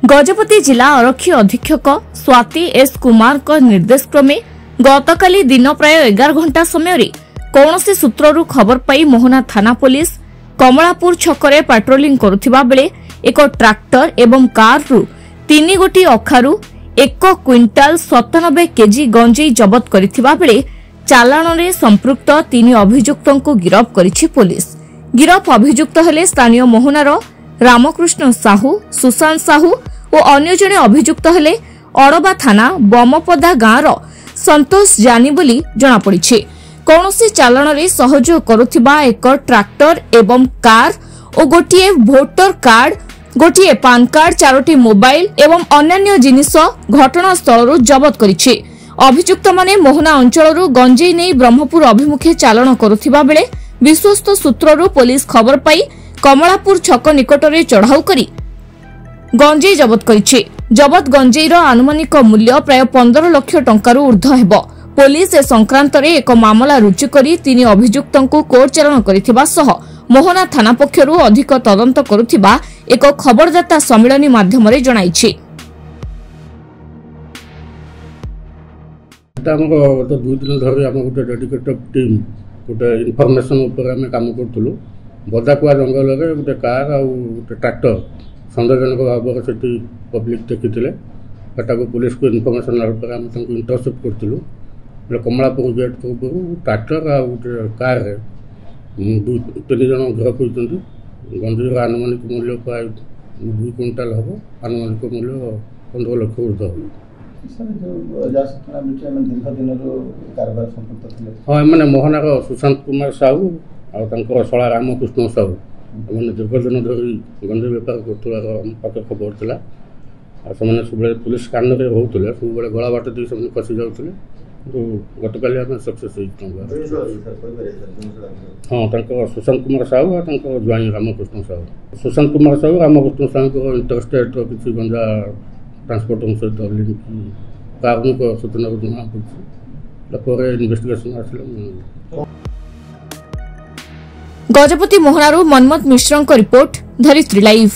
गजपति जिला आरक्षी अधीक्षक स्वाति एस कुमार का निर्देश क्रमे गतकाली दिन प्राय 11 घंटा समय कौनसी सूत्रु खबर पाई मोहना थाना पुलिस कमलापुर छकरे पेट्रोलिंग करुथिबा बेले एक ट्रैक्टर एवं कार रु 3 गोटी अखारु 1 क्विंटाल 97 केजी गंजेई जबत करिथिबा बेले चालाण रे संपृक्त 3 अभियुक्तों को गिरफ्त करिछि पुलिस। गिरफ्त अभियुक्त हेले स्थानीय मोहनार रामकृष्ण साहू, सुशांत साहू और अन्य जने अभियुक्त हेले अड़बा थाना बमपदा गाँवर संतोष जानी बोली जना पड़िछि। कौनसी चालाण रे सहयोग करुथिबा एक ट्रैक्टर एवं कार और गोटिए voter card, गोटिए PAN card, 4टी mobile एवं अन्य जिनिस घटनास्थल जबत करिछि। अभियुक्त माने मोहना अंचल गंजेई नहीं ब्रह्मपुर अभिमुखे चालाण करुथिबा बेले विश्वस्त सूत्रु पुलिस खबर पाई कमलापुर छक निकटरे चढ़ाऊ करी गंजेई जबत करिछि। जबत गंजेईर आनुमानिक मूल्य प्राय 15 लाख टंकारु ऊर्ध्व हेबो। पुलिस ए संक्रांत रे एक मामला रुजु करी 3 अभियुक्तों को कोर्ट चालाण करिथिबा सह मोहना थाना पक्षरु अधिक तदंत करुथिबा एक खबरदाता सम्मेलन माध्यम रे जणाइछि। गत 2 दिन धरी आम गोटे डेडिकेटेड टीम गोटे इनफर्मेशन उपर आम काम करूँ। बदाकुआ जंगल में गोटे कार आ गोटे ट्रैक्टर सन्देहजनक भाव से पब्लिक देखी पुलिस को इनफर्मेशन आधार आम इंटरसेप्ट करूँ। कमलापुर गेट ट्रैक्टर आ गोटे कार 3 जन गिरफ होती। गंजेईर आनुमानिक मूल्य प्राय 2 क्विंटाल हम, आनुमानिक मूल्य 15 लाख ऊर्ध्व हम। हाँ मैंने मोहनार सुशांत कुमार साहू और शला रामकृष्ण साहू मैंने दीर्घ दिन धरी गंजेई बेपार कर खबर था। सब पुलिस कान में होते सब गला बाट दी से खसी जाते गतकाली आम सक्सेस हाँ सुशांत कुमार साहू और ज्वाई रामकृष्ण साहू। सुशांत कुमार साहू रामकृष्ण साहू को इंटरस्टेट किसी गंजा ट्रांसपोर्ट सहित लिंक कार्मिक सूचना जना पड़े इन्वेस्टिगेशन आसला। गजपति मोहनारू मनमत मिश्र रिपोर्ट, धरित्री लाइव।